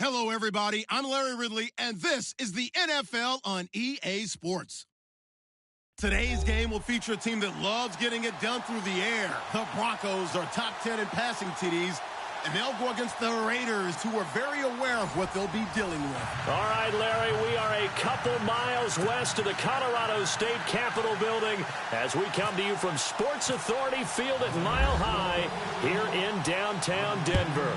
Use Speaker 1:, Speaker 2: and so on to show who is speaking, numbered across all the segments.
Speaker 1: Hello, everybody. I'm Larry Ridley, and this is the NFL on EA Sports. Today's game will feature a team that loves getting it done through the air. The Broncos are top 10 in passing TDs, and they'll go against the Raiders, who are very aware of what they'll be dealing with.
Speaker 2: All right, Larry, we are a couple miles west of the Colorado State Capitol building as we come to you from Sports Authority Field at Mile High here in downtown Denver.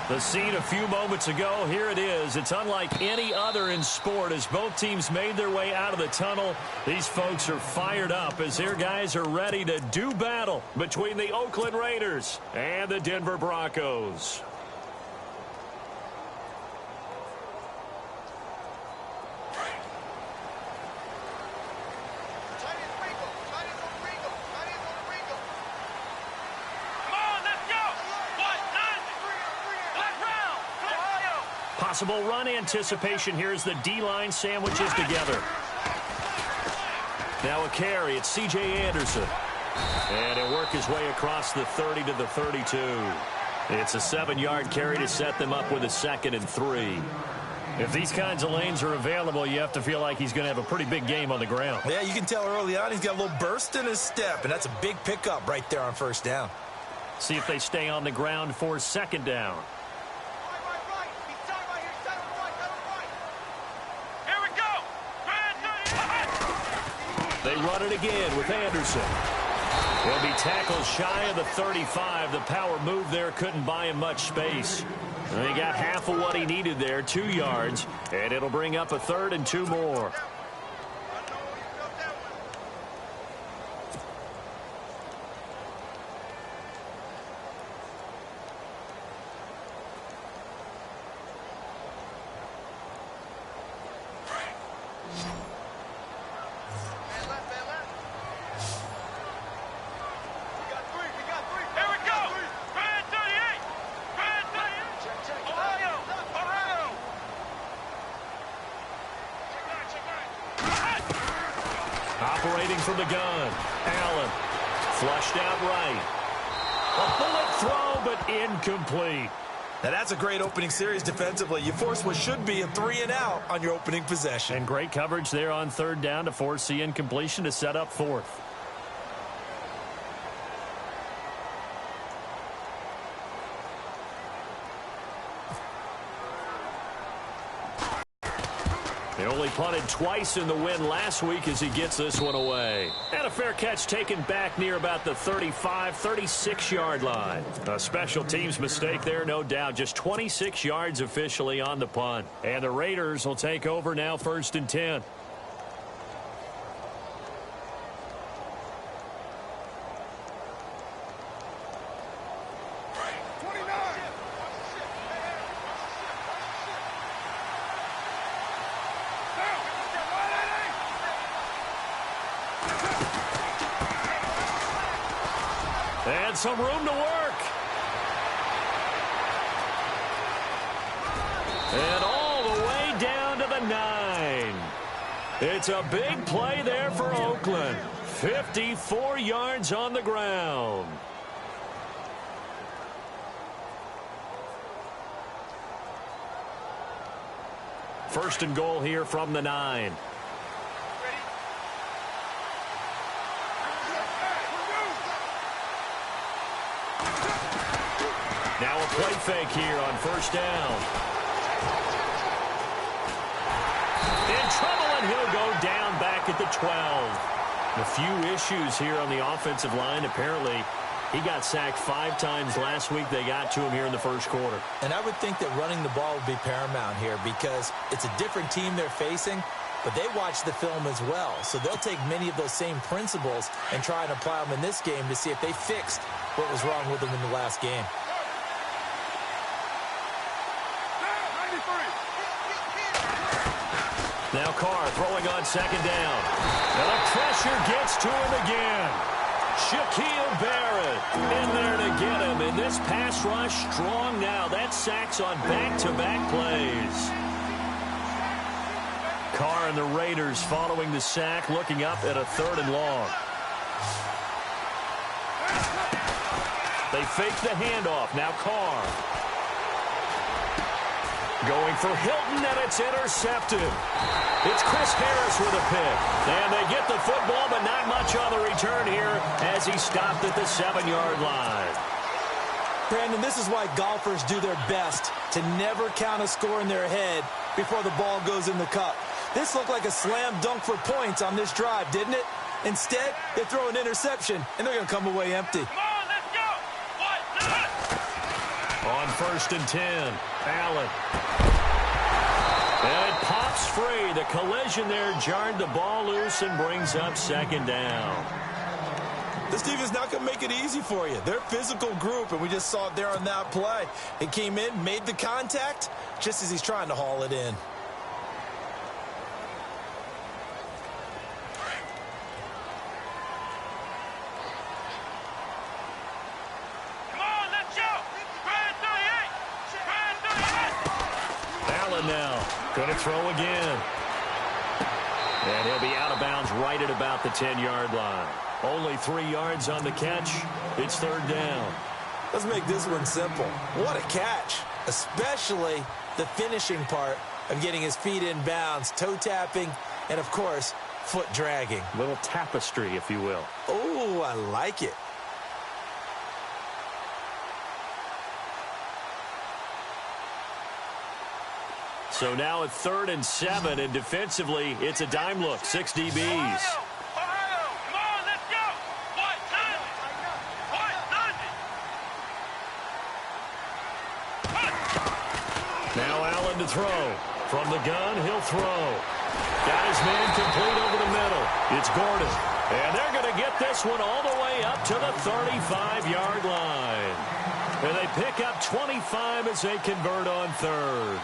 Speaker 2: The scene a few moments ago, here it is. It's unlike any other in sport as both teams made their way out of the tunnel. These folks are fired up as their guys are ready to do battle between the Oakland Raiders and the Denver Broncos. Possible run anticipation here as the D-line sandwiches together. Now a carry. It's C.J. Anderson. And he'll work his way across the 30 to the 32. It's a 7-yard carry to set them up with a 2nd and 3. If these kinds of lanes are available, you have to feel like he's going to have a pretty big game on the ground.
Speaker 3: Yeah, you can tell early on he's got a little burst in his step, and that's a big pickup right there on first down.
Speaker 2: See if they stay on the ground for 2nd down. They run it again with Anderson. He'll be tackled shy of the 35. The power move there couldn't buy him much space. And he got half of what he needed there, 2 yards, and it'll bring up a 3rd and 2 more. Operating from the gun, Allen, flushed out right. A bullet throw, but incomplete.
Speaker 3: Now that's a great opening series defensively. You force what should be a 3-and-out on your opening possession.
Speaker 2: And great coverage there on 3rd down to force the incompletion to set up 4th. They only punted twice in the win last week as he gets this one away. And a fair catch taken back near about the 35, 36-yard line. A special teams mistake there, no doubt. Just 26 yards officially on the punt. And the Raiders will take over now 1st and 10. And some room to work. And all the way down to the 9. It's a big play there for Oakland. 54 yards on the ground. First and goal here from the 9. Now a play fake here on 1st down. In trouble, and he'll go down back at the 12. A few issues here on the offensive line. Apparently, he got sacked 5 times last week. They got to him here in the 1st quarter.
Speaker 3: And I would think that running the ball would be paramount here because it's a different team they're facing, but they watch the film as well. So they'll take many of those same principles and try and apply them in this game to see if they fixed what was wrong with them in the last game.
Speaker 2: Now Carr throwing on 2nd down. And the pressure gets to him again. Shaquille Barrett in there to get him. And this pass rush strong now. That's sacks on back-to-back plays. Carr and the Raiders following the sack, looking up at a 3rd and long. They fake the handoff. Now Carr. Going for Hilton, and it's intercepted. It's Chris Harris with a pick. And they get the football, but not much on the return here as he stopped at the 7-yard line.
Speaker 3: Brandon, this is why golfers do their best to never count a score in their head before the ball goes in the cup. This looked like a slam dunk for points on this drive, didn't it? Instead, they throw an interception, and they're going to come away empty.
Speaker 4: Come on, let's go.
Speaker 2: On 1st and 10, Allen. And it pops free. The collision there jarred the ball loose and brings up 2nd down.
Speaker 3: This team is not going to make it easy for you. They're a physical group, and we just saw it there on that play. He came in, made the contact, just as he's trying to haul it in.
Speaker 4: Come on, let's go. Brand 38.
Speaker 2: Allen now going to throw again. And he'll be out of bounds right at about the 10-yard line. Only 3 yards on the catch. It's 3rd down.
Speaker 3: Let's make this one simple. What a catch, especially the finishing part of getting his feet in bounds, toe tapping, and, of course, foot dragging.
Speaker 2: Little tapestry, if you will.
Speaker 3: Oh, I like it.
Speaker 2: So now at 3rd and 7, and defensively, it's a dime look. 6 DBs.
Speaker 4: Ohio, come on, let's go. What?
Speaker 2: Now Allen to throw. From the gun, he'll throw. Got his man complete over the middle. It's Gordon. And they're going to get this one all the way up to the 35-yard line. And they pick up 25 as they convert on 3rd.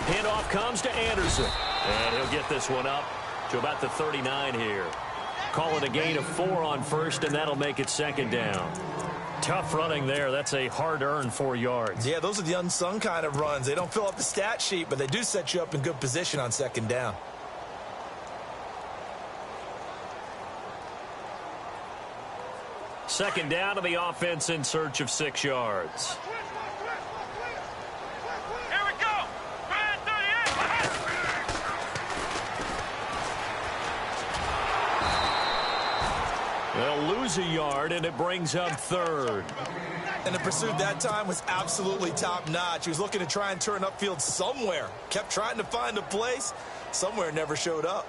Speaker 2: Handoff comes to Anderson. And he'll get this one up to about the 39 here. Call it a gain of 4 on 1st, and that'll make it 2nd down. Tough running there. That's a hard-earned 4 yards.
Speaker 3: Yeah, those are the unsung kind of runs. They don't fill up the stat sheet, but they do set you up in good position on 2nd down.
Speaker 2: Second down to the offense in search of 6 yards.
Speaker 4: Here we go. Brand 38.
Speaker 2: They'll lose a yard, and it brings up 3rd.
Speaker 3: And the pursuit that time was absolutely top-notch. He was looking to try and turn upfield somewhere. Kept trying to find a place. Somewhere never showed up.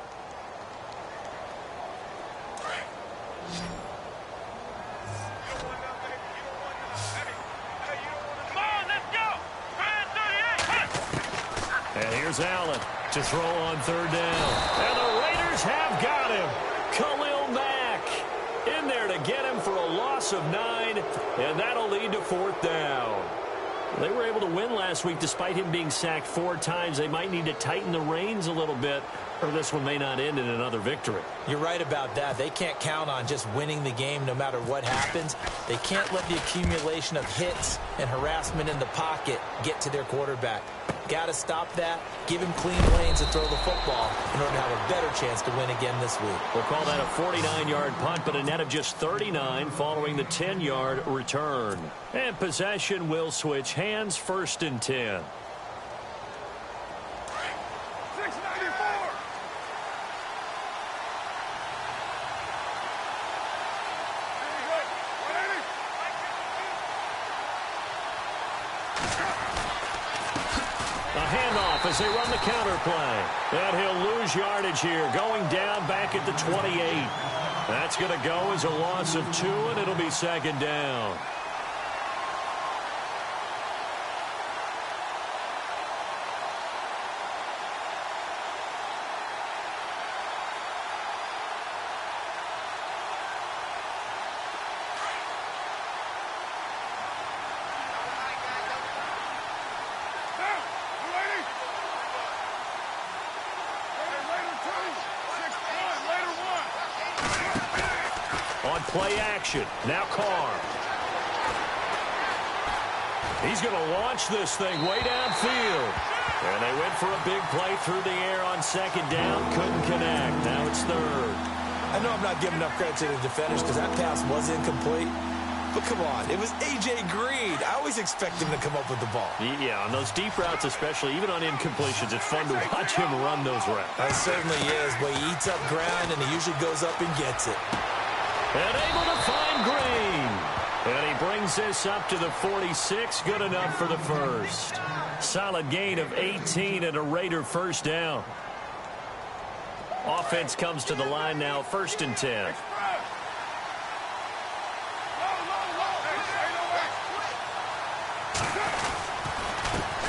Speaker 4: Come on, let's go. Brand 38.
Speaker 2: And here's Allen to throw on 3rd down. And the Raiders have got him. Khalil Mack in there to get him for a loss of 9, and that'll lead to 4th down. They were able to win last week despite him being sacked 4 times. They might need to tighten the reins a little bit, or this one may not end in another victory.
Speaker 3: You're right about that. They can't count on just winning the game no matter what happens. They can't let the accumulation of hits and harassment in the pocket get to their quarterback. Got to stop that, give him clean lanes to throw the football in order to have a better chance to win again this week.
Speaker 2: We'll call that a 49-yard punt, but a net of just 39 following the 10-yard return. And possession will switch hands, 1st and 10.
Speaker 4: 694.
Speaker 2: A handoff as they run the counter play. And he'll lose yardage here, going down back at the 28. That's going to go as a loss of 2, and it'll be 2nd down. On play action, now Carr. He's going to launch this thing way downfield. And they went for a big play through the air on second down. Couldn't connect. Now it's third.
Speaker 3: I know I'm not giving enough credit to the defenders because that pass was incomplete. But come on, it was A.J. Green. I always expect him to come up with the ball.
Speaker 2: Yeah, on those deep routes especially, even on incompletions, it's fun to watch him run those routes.
Speaker 3: It certainly is, but he eats up ground and he usually goes up and gets it.
Speaker 2: And able to find Green. And he brings this up to the 46. Good enough for the first. Solid gain of 18 and a Raider first down. Offense comes to the line now, 1st and 10.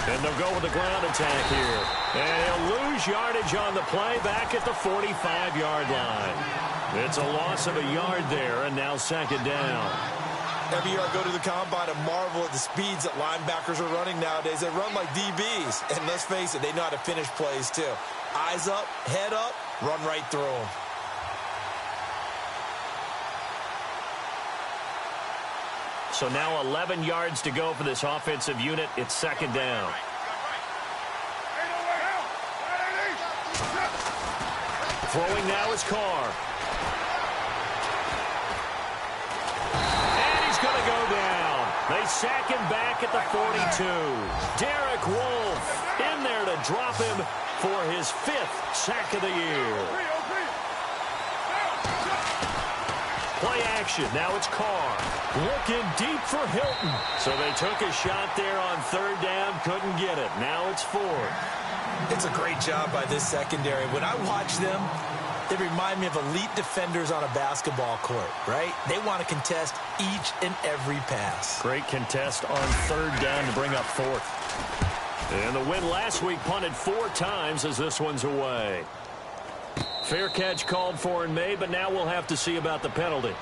Speaker 2: And they'll go with the ground attack here. And he'll lose yardage on the play back at the 45-yard line. It's a loss of a yard there, and now 2nd down.
Speaker 3: Every year I go to the combine and marvel at the speeds that linebackers are running nowadays. They run like DBs. And let's face it, they know how to finish plays too. Eyes up, head up, run right through them.
Speaker 2: So now 11 yards to go for this offensive unit. It's 2nd down. Throwing now is Carr. And he's going to go down. They sack him back at the 42. Derek Wolfe in there to drop him for his 5th sack of the year. Play action. Now it's Carr. Looking deep for Hilton. So they took a shot there on 3rd down. Couldn't get it. Now it's 4th.
Speaker 3: It's a great job by this secondary. When I watch them, they remind me of elite defenders on a basketball court, right? They want to contest each and every pass.
Speaker 2: Great contest on 3rd down to bring up 4th. And the win last week punted 4 times as this one's away. Fair catch called for and made, but now we'll have to see about the penalty.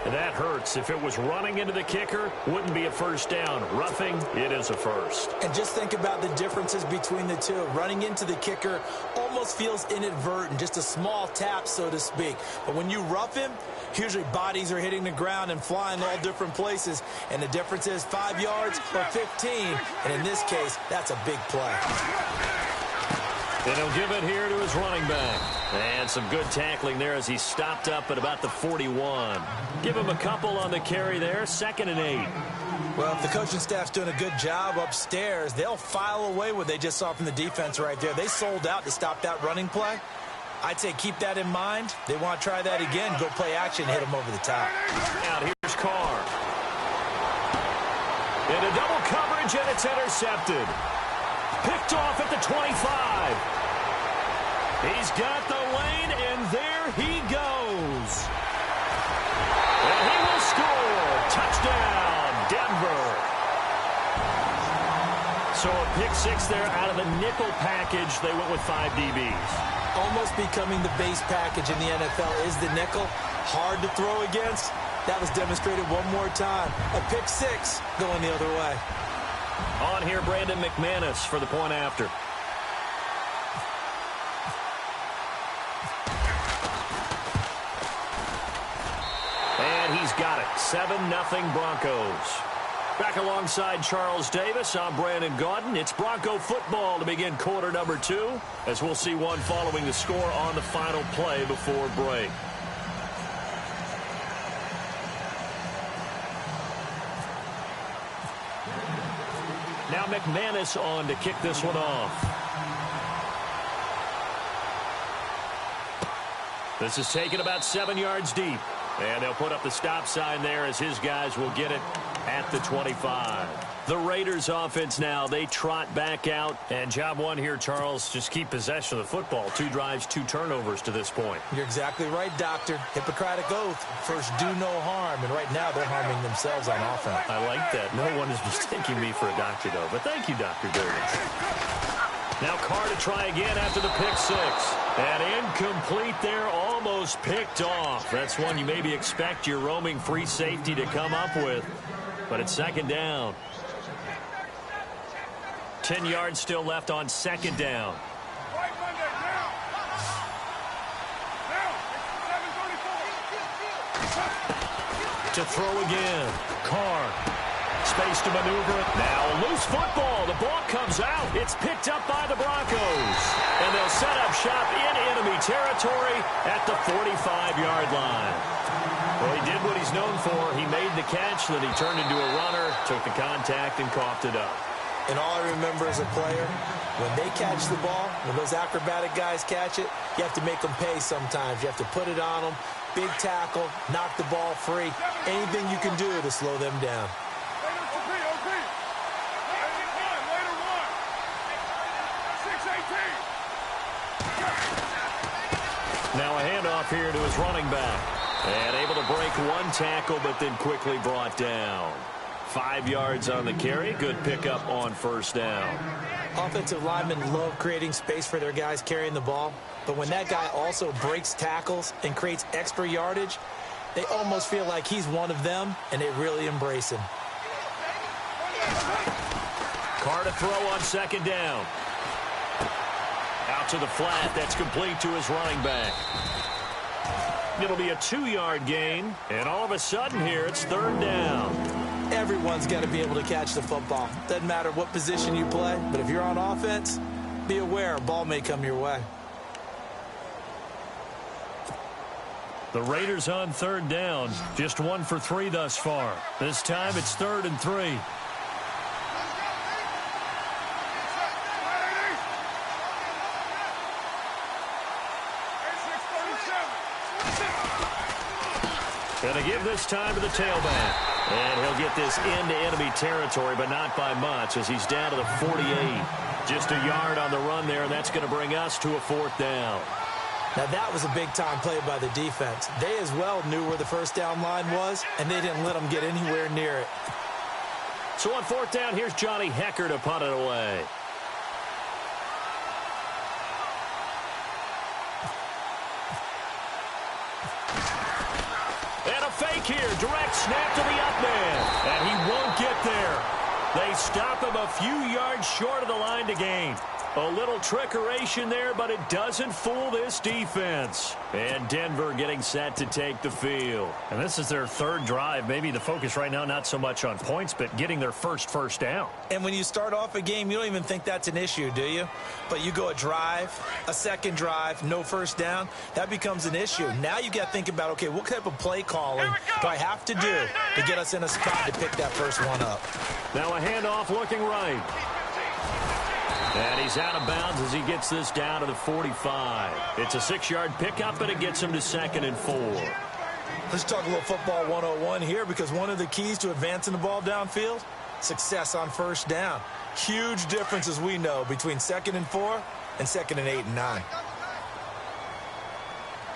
Speaker 2: That hurts. If it was running into the kicker, wouldn't be a first down. Roughing, it is a first.
Speaker 3: And just think about the differences between the two. Running into the kicker almost feels inadvertent, just a small tap, so to speak. But when you rough him, usually bodies are hitting the ground and flying all different places. And the difference is 5 yards or 15. And in this case, that's a big play.
Speaker 2: And he'll give it here to his running back. And some good tackling there as he stopped up at about the 41. Give him a couple on the carry there. 2nd and 8.
Speaker 3: Well, if the coaching staff's doing a good job upstairs, they'll file away what they just saw from the defense right there. They sold out to stop that running play. I'd say keep that in mind. They want to try that again. Go play action, hit them over the top.
Speaker 2: Out here's Carr. Into double coverage, and it's intercepted. Picked off at the 25. He's got the lane, and there he goes. And he will score. Touchdown, Denver. So a pick 6 there out of the nickel package. They went with 5 DBs.
Speaker 3: Almost becoming the base package in the NFL is the nickel. Hard to throw against. That was demonstrated one more time. A pick 6 going the other way.
Speaker 2: On here, Brandon McManus for the point after. And he's got it. 7-0 Broncos. Back alongside Charles Davis, I'm Brandon Gaudin. It's Bronco football to begin quarter number 2, as we'll see one following the score on the final play before break. Now McManus on to kick this one off. This is taken about 7 yards deep. And they'll put up the stop sign there as his guys will get it at the 25. The Raiders offense now, they trot back out. And job one here, Charles, just keep possession of the football. 2 drives, 2 turnovers to this point.
Speaker 3: You're exactly right, Doctor. Hippocratic oath. First, do no harm. And right now, they're harming themselves on offense.
Speaker 2: I like that. No one is mistaking me for a doctor, though. But thank you, Dr. Durden. Now Carr to try again after the pick 6. And incomplete there, almost picked off. That's one you maybe expect your roaming free safety to come up with. But it's 2nd down. 10 yards still left on 2nd down. To throw again. Carr. Space to maneuver. Now a loose football. The ball comes out. It's picked up by the Broncos. And they'll set up shop in enemy territory at the 45-yard line. Well, he did what he's known for. He made the catch, then he turned into a runner, took the contact, and coughed it up.
Speaker 3: And all I remember as a player, when they catch the ball, when those acrobatic guys catch it, you have to make them pay sometimes. You have to put it on them, big tackle, knock the ball free. Anything you can do to slow them down.
Speaker 2: Now a handoff here to his running back. And able to break one tackle, but then quickly brought down. 5 yards on the carry. Good pickup on first down.
Speaker 3: Offensive linemen love creating space for their guys carrying the ball. But when that guy also breaks tackles and creates extra yardage, they almost feel like he's one of them, and they really embrace him.
Speaker 2: Carr to throw on second down. Out to the flat. That's complete to his running back. It'll be a 2-yard gain. And all of a sudden here, it's third down.
Speaker 3: Everyone's got to be able to catch the football. Doesn't matter what position you play, but if you're on offense, be aware a ball may come your way.
Speaker 2: The Raiders on third down. Just 1 for 3 thus far. This time it's 3rd and 3. Going to give this time to the tailback. And he'll get this into enemy territory, but not by much as he's down to the 48. Just a yard on the run there, and that's going to bring us to a 4th down.
Speaker 3: Now, that was a big-time play by the defense. They as well knew where the first down line was, and they didn't let them get anywhere near it.
Speaker 2: So on 4th down, here's Johnny Hecker to punt it away. And a fake here. Direct snap to the up man. And he won't get there. They stop him a few yards short of the line to gain. A little trickeration there, but it doesn't fool this defense. And Denver getting set to take the field.
Speaker 5: And this is their 3rd drive. Maybe the focus right now not so much on points, but getting their first down.
Speaker 3: And when you start off a game, you don't even think that's an issue, do you? But you go a drive, a second drive, no first down, that becomes an issue. Now you got to think about, okay, what type of play calling do I have to do to get us in a spot to pick that first one up?
Speaker 2: Now a handoff looking right. And he's out of bounds as he gets this down to the 45. It's a 6-yard pickup, and it gets him to 2nd and 4.
Speaker 3: Let's talk a little football 101 here, because one of the keys to advancing the ball downfield, success on first down. Huge difference, as we know, between 2nd and 4 and 2nd and 8 and 9.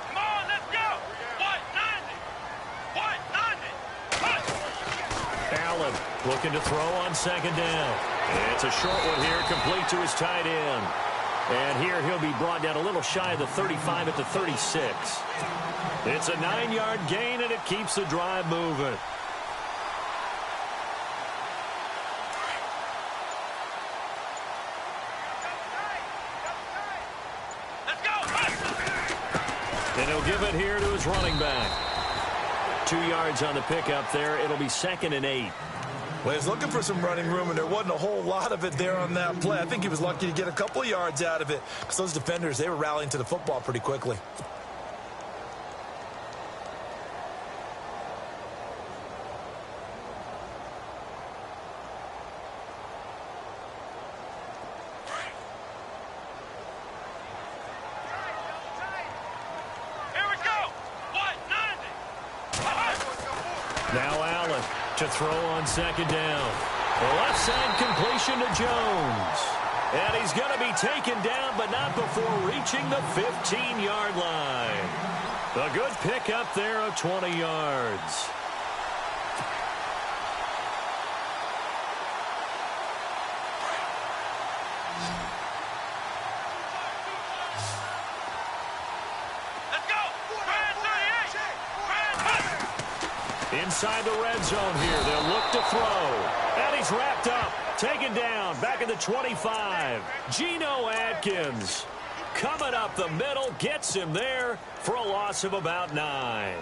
Speaker 4: Come on, let's go. 190.
Speaker 2: Allen looking to throw on 2nd down. It's a short one here, complete to his tight end. And here he'll be brought down a little shy of the 35 at the 36. It's a 9-yard gain, and it keeps the drive moving.
Speaker 4: Let's go.
Speaker 2: And he'll give it here to his running back. 2 yards on the pickup there. It'll be 2nd and 8.
Speaker 3: Well, he was looking for some running room, and there wasn't a whole lot of it there on that play. I think he was lucky to get a couple yards out of it, because those defenders, they were rallying to the football pretty quickly.
Speaker 4: Here we go. 190.
Speaker 2: Now Allen to throw on 2nd down. Left side completion to Jones. And he's going to be taken down, but not before reaching the 15-yard line. A good pickup there of 20 yards.
Speaker 4: Let's go. Brand 38.
Speaker 2: Inside the red zone here. They'll look to throw. And he's wrapped up. Taken down. Back at the 25. Geno Atkins coming up the middle. Gets him there for a loss of about 9.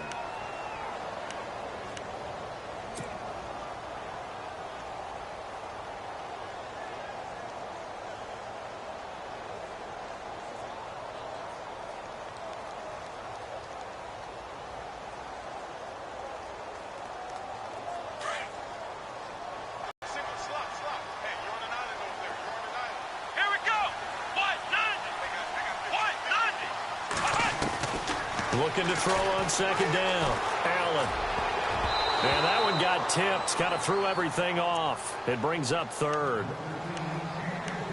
Speaker 2: Looking to throw on second down. Allen. And that one got tipped. Kind of threw everything off. It brings up third.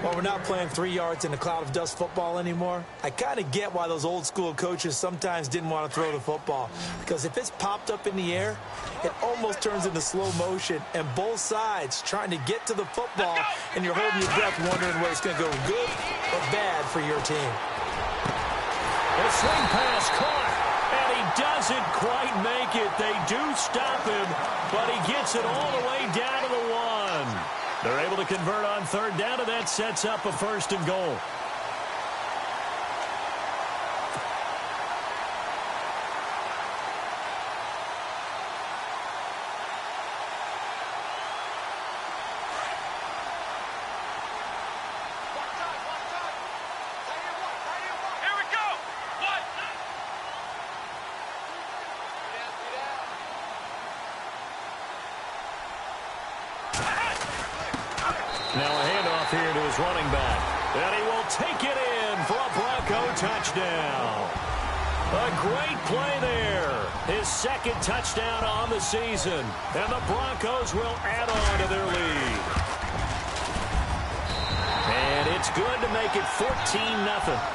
Speaker 3: Well, we're not playing 3 yards in a cloud of dust football anymore. I kind of get why those old school coaches sometimes didn't want to throw the football. Because if it's popped up in the air, it almost turns into slow motion. And both sides trying to get to the football, and you're holding your breath wondering whether it's going to go good or bad for your team.
Speaker 2: A swing pass caught, and he doesn't quite make it. They do stop him, but he gets it all the way down to the 1. They're able to convert on third down, and that sets up a 1st and goal. Now a handoff here to his running back. And he will take it in for a Bronco touchdown. A great play there. His 2nd touchdown on the season. And the Broncos will add on to their lead. And it's good to make it 14-0.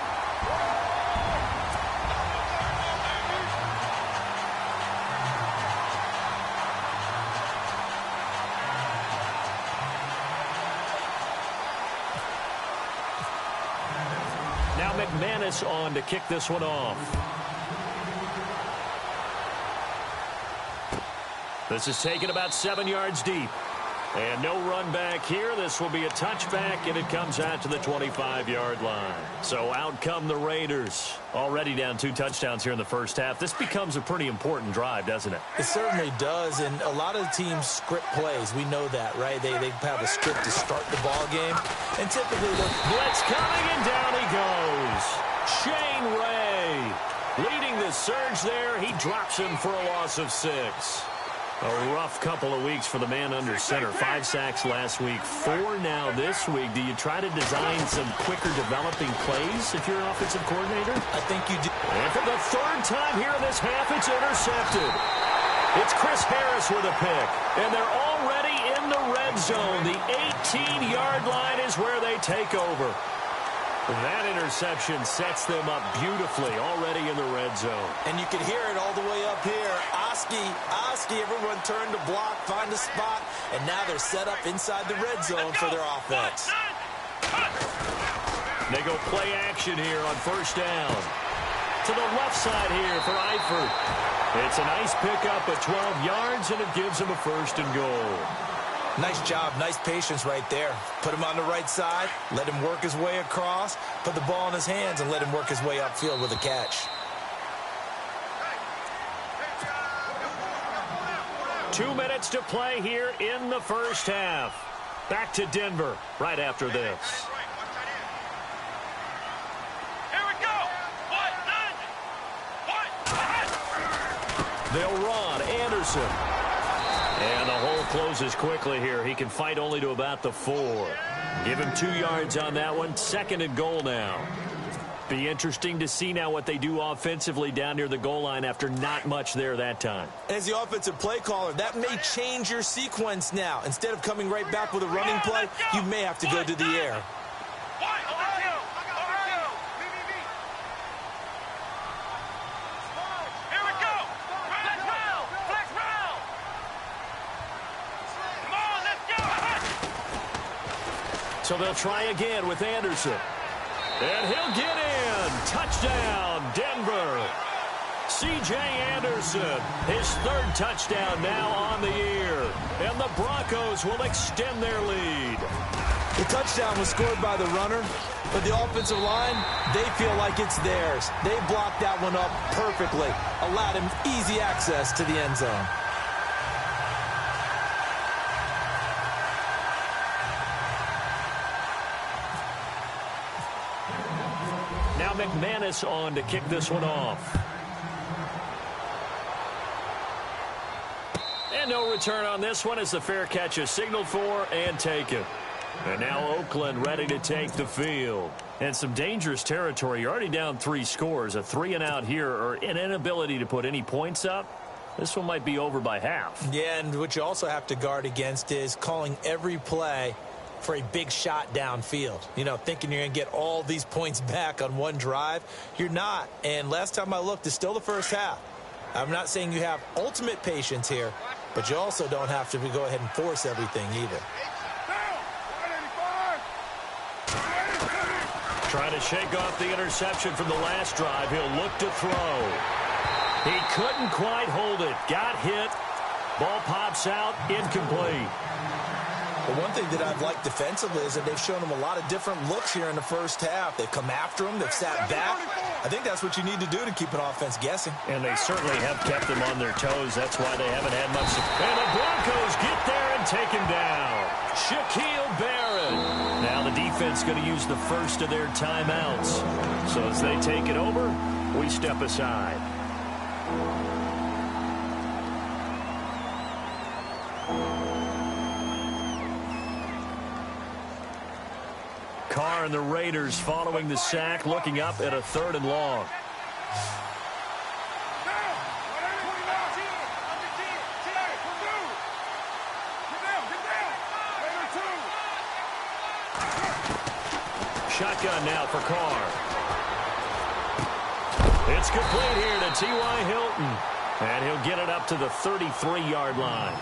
Speaker 2: Now McManus on to kick this one off. This is taken about 7 yards deep. And no run back here. This will be a touchback, and it comes out to the 25-yard line. So out come the Raiders. Already down 2 touchdowns here in the first half. This becomes a pretty important drive, doesn't it?
Speaker 3: It certainly does, and a lot of teams script plays. We know that, right? They have a script to start the ball game, and typically the
Speaker 2: blitz coming, and down he goes. Shane Ray leading the surge there. He drops him for a loss of 6. A rough couple of weeks for the man under center. 5 sacks last week, 4 now this week. Do you try to design some quicker developing plays if you're an offensive coordinator?
Speaker 3: I think you do.
Speaker 2: And for the 3rd time here in this half, it's intercepted. It's Chris Harris with a pick. And they're already in the red zone. The 18-yard line is where they take over. That interception sets them up beautifully already in the red zone.
Speaker 3: And you can hear it all the way up here. Oski, everyone turned to block, find a spot, and now they're set up inside the red zone for their offense.
Speaker 2: They go play action here on 1st down. To the left side here for Eifert. It's a nice pickup at 12 yards, and it gives him a 1st and goal.
Speaker 3: Nice job, nice patience right there. Put him on the right side, let him work his way across, put the ball in his hands, and let him work his way upfield with a catch.
Speaker 2: 2 minutes to play here in the first half. Back to Denver right after this.
Speaker 4: Here we go.
Speaker 2: They'll run. Anderson. And the hole closes quickly here. He can fight only to about the 4. Give him 2 yards on that one. 2nd and goal now. Be interesting to see now what they do offensively down near the goal line after not much there that time.
Speaker 3: As the offensive play caller, that may change your sequence now. Instead of coming right back with a running play, you may have to go to the air.
Speaker 2: So they'll try again with Anderson. And he'll get in. Touchdown, Denver. C.J. Anderson, his 3rd touchdown now on the year. And the Broncos will extend their lead.
Speaker 3: The touchdown was scored by the runner, but the offensive line, they feel like it's theirs. They blocked that one up perfectly, allowed him easy access to the end zone.
Speaker 2: Now McManus on to kick this one off. And no return on this one as the fair catch is signaled for and taken. And now Oakland ready to take the field. And some dangerous territory. You're already down 3 scores. A 3-and-out here or an inability to put any points up. This one might be over by half.
Speaker 3: Yeah, and what you also have to guard against is calling every play for a big shot downfield. You know, thinking you're going to get all these points back on one drive. You're not. And last time I looked, it's still the first half. I'm not saying you have ultimate patience here, but you also don't have to go ahead and force everything either.
Speaker 2: Trying to shake off the interception from the last drive. He'll look to throw. He couldn't quite hold it. Got hit. Ball pops out. Incomplete.
Speaker 3: The one thing that I've liked defensively is that they've shown him a lot of different looks here in the first half. They've come after him. They've sat back. I think that's what you need to do to keep an offense guessing.
Speaker 2: And they certainly have kept them on their toes. That's why they haven't had much. And the Broncos get there and take him down. Shaquille Barrett. Now the defense going to use the first of their timeouts. So as they take it over, we step aside. Carr and the Raiders following the sack, looking up at a 3rd and long. Shotgun now for Carr. It's complete here to T.Y. Hilton. And he'll get it up to the 33-yard line.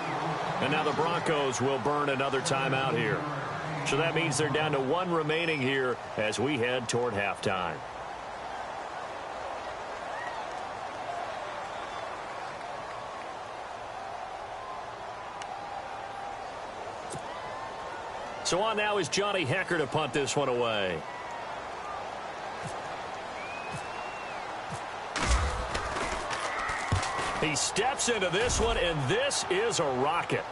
Speaker 2: And now the Broncos will burn another timeout here. So that means they're down to 1 remaining here as we head toward halftime. So on now is Johnny Hecker to punt this one away. He steps into this one, and this is a rocket.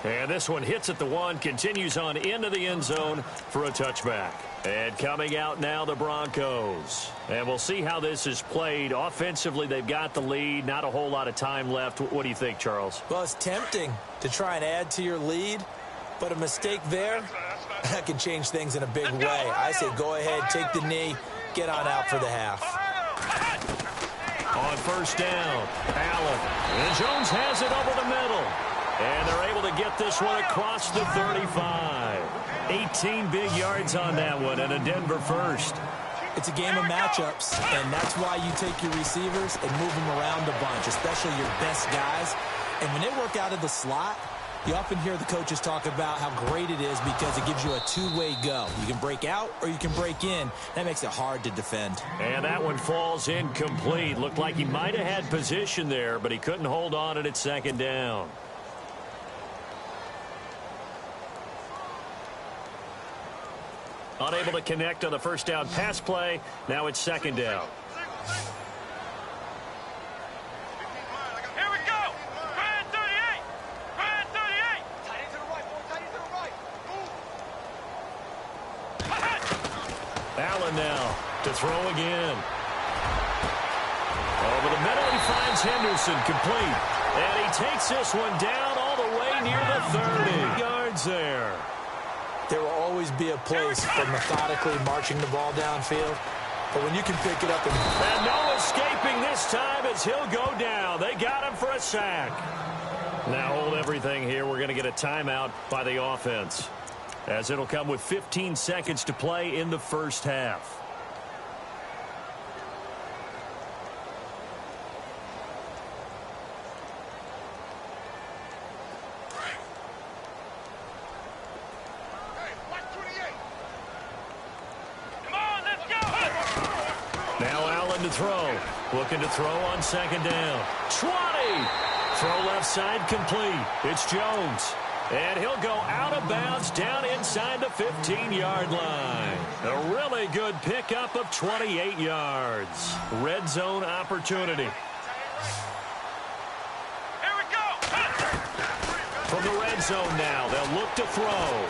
Speaker 2: And this one hits at the 1, continues on into the end zone for a touchback. And coming out now, the Broncos. And we'll see how this is played. Offensively, they've got the lead. Not a whole lot of time left. What do you think, Charles?
Speaker 3: Well, it's tempting to try and add to your lead, but a mistake there, that can change things in a big way. I say go ahead, take the knee, get on out for the half.
Speaker 2: On first down, Allen. And Jones has it over the middle. And they're able to get this one across the 35. 18 big yards on that one, and a Denver first.
Speaker 3: It's a game of matchups, and that's why you take your receivers and move them around a bunch, especially your best guys. And when they work out of the slot, you often hear the coaches talk about how great it is because it gives you a two-way go. You can break out or you can break in. That makes it hard to defend.
Speaker 2: And that one falls incomplete. Looked like he might have had position there, but he couldn't hold on at 2nd down. Unable to connect on the first down pass play. Now it's 2nd down.
Speaker 4: Here we go. Brand 38. Brand 38. Tight end to the right, boy. Tight end to the right.
Speaker 2: Allen now to throw again. Over the middle, he finds Henderson complete. And he takes this one down all the way near the 30 yards there.
Speaker 3: There will always be a place for methodically marching the ball downfield. But when you can pick it up
Speaker 2: and no escaping this time as he'll go down. They got him for a sack. Now hold everything here. We're going to get a timeout by the offense, as it'll come with 15 seconds to play in the first half. To throw. Looking to throw on 2nd down. 20. Throw left side complete. It's Jones. And he'll go out of bounds down inside the 15-yard line. A really good pickup of 28 yards. Red zone opportunity.
Speaker 4: Here we go.
Speaker 2: From the red zone now, they'll look to throw.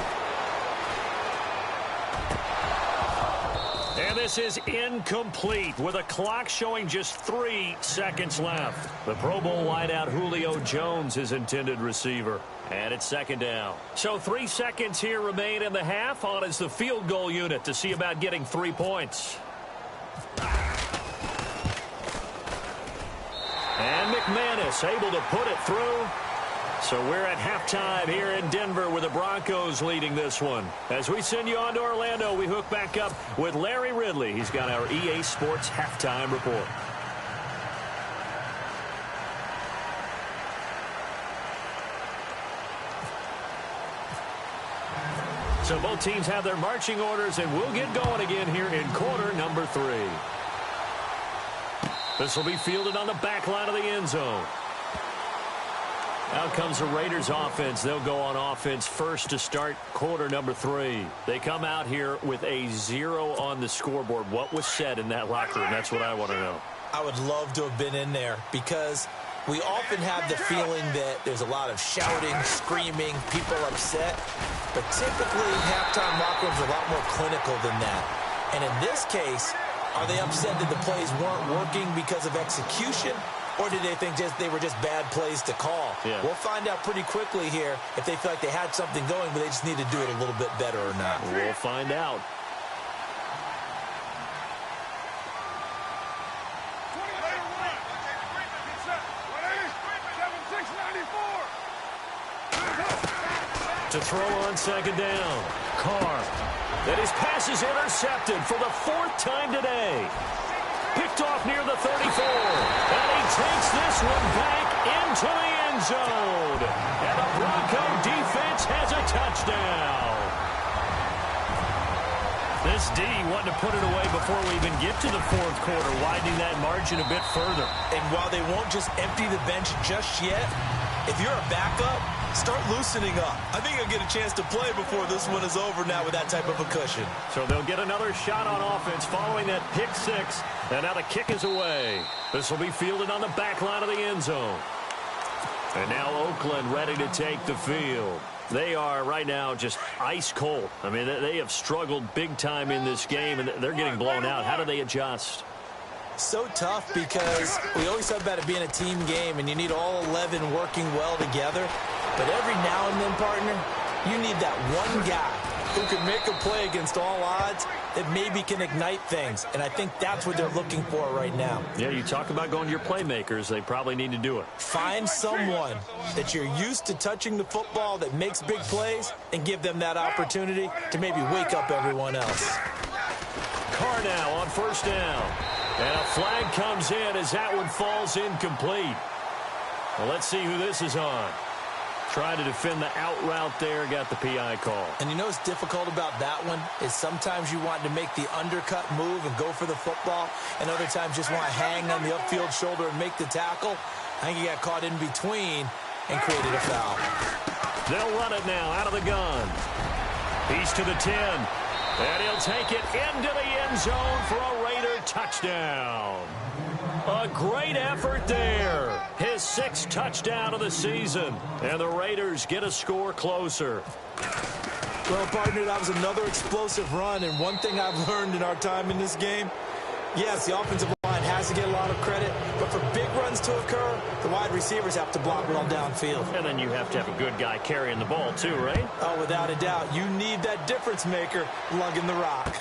Speaker 2: And this is incomplete with a clock showing just 3 seconds left. The Pro Bowl wideout Julio Jones is intended receiver. And it's second down. So 3 seconds here remain in the half. On is the field goal unit to see about getting 3 points. And McManus able to put it through. So we're at halftime here in Denver with the Broncos leading this one. As we send you on to Orlando, we hook back up with Larry Ridley. He's got our EA Sports halftime report. So both teams have their marching orders, and we'll get going again here in quarter number 3. This will be fielded on the back line of the end zone. Out comes the Raiders offense. They'll go on offense first to start quarter number 3. They come out here with a 0 on the scoreboard. What was said in that locker room? That's what I want to know.
Speaker 3: I would love to have been in there because we often have the feeling that there's a lot of shouting, screaming, people upset. But typically, halftime locker rooms are a lot more clinical than that. And in this case, are they upset that the plays weren't working because of execution? Or did they think they were just bad plays to call?
Speaker 2: Yeah.
Speaker 3: We'll find out pretty quickly here if they feel like they had something going, but they just need to do it a little bit better or not.
Speaker 2: We'll find out. To throw on second down. Carr. And his pass is intercepted for the 4th time today. Picked off near the 34. And he takes this one back into the end zone. And the Bronco defense has a touchdown. This D wanting to put it away before we even get to the 4th quarter, widening that margin a bit further.
Speaker 3: And while they won't just empty the bench just yet, if you're a backup, start loosening up. I think you'll get a chance to play before this one is over now with that type of a cushion.
Speaker 2: So they'll get another shot on offense following that pick 6. And now the kick is away. This will be fielded on the back line of the end zone. And now Oakland ready to take the field. They are right now just ice cold. I mean, they have struggled big time in this game, and they're getting blown out. How do they adjust?
Speaker 3: So tough because we always talk about it being a team game, and you need all 11 working well together. But every now and then, partner, you need that one guy who can make a play against all odds that maybe can ignite things. And I think that's what they're looking for right now.
Speaker 2: Yeah, you talk about going to your playmakers. They probably need to do it.
Speaker 3: Find someone that you're used to touching the football that makes big plays and give them that opportunity to maybe wake up everyone else.
Speaker 2: Carr now on first down. And a flag comes in as that one falls incomplete. Well, let's see who this is on. Trying to defend the out route there, got the PI call.
Speaker 3: And you know what's difficult about that one is sometimes you want to make the undercut move and go for the football, and other times just want to hang on the upfield shoulder and make the tackle. I think he got caught in between and created a foul.
Speaker 2: They'll run it now out of the gun. He's to the 10. And he'll take it into the end zone for a Raider touchdown. A great effort there. His 6th touchdown of the season. And the Raiders get a score closer.
Speaker 3: Well, partner, that was another explosive run. And one thing I've learned in our time in this game, yes, the offensive line has to get a lot of credit. But for big runs to occur, the wide receivers have to block well downfield.
Speaker 2: And then you have to have a good guy carrying the ball too, right?
Speaker 3: Oh, without a doubt. You need that difference maker lugging the rock.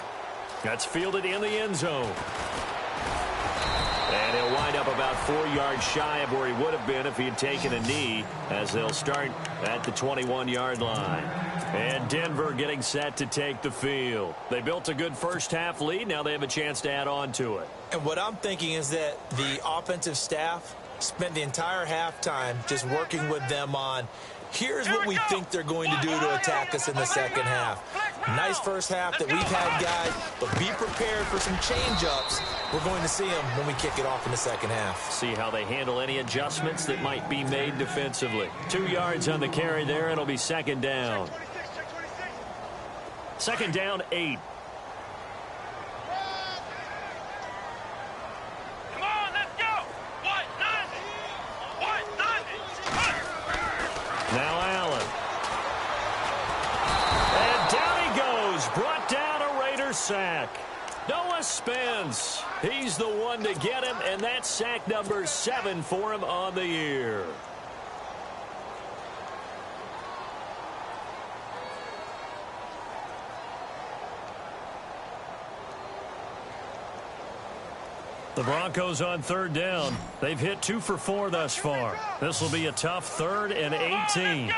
Speaker 2: That's fielded in the end zone. And he'll wind up about 4 yards shy of where he would have been if he had taken a knee, as they'll start at the 21-yard line. And Denver getting set to take the field. They built a good first-half lead. Now they have a chance to add on to it.
Speaker 3: And what I'm thinking is that the offensive staff spent the entire halftime just working with them on, here's what we think they're going to do to attack us in the second half. Nice first half that we've had, guys, but be prepared for some change-ups. We're going to see them when we kick it off in the second half.
Speaker 2: See how they handle any adjustments that might be made defensively. 2 yards on the carry there. It'll be second down. Second down, 8.
Speaker 4: Come on, let's go. What?
Speaker 2: Now Allen. And down he goes. Brought down a Raider sack. Noah Spence. He's the one to get him, and that's sack number 7 for him on the year. The Broncos on 3rd down. They've hit 2 for 4 thus far. This will be a tough 3rd and 18.